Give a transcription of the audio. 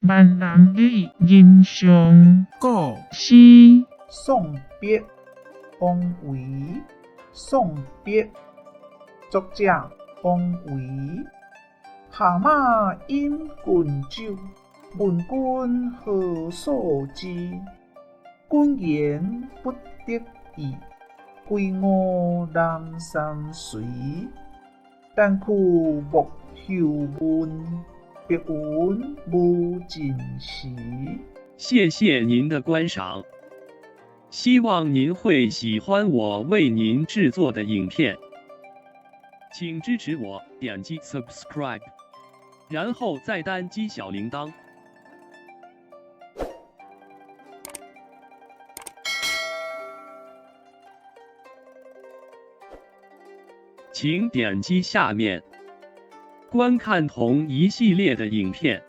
万人的欣赏古诗，送别，王维。送别，作者王维。下马饮郡酒，问君何所之？君言不得已，归我南山水。但求莫后问，别问无尽时。谢谢您的观赏，希望您会喜欢我为您制作的影片，请支持我，点击 subscribe， 然后再单击小铃铛。请点击下面观看同一系列的影片。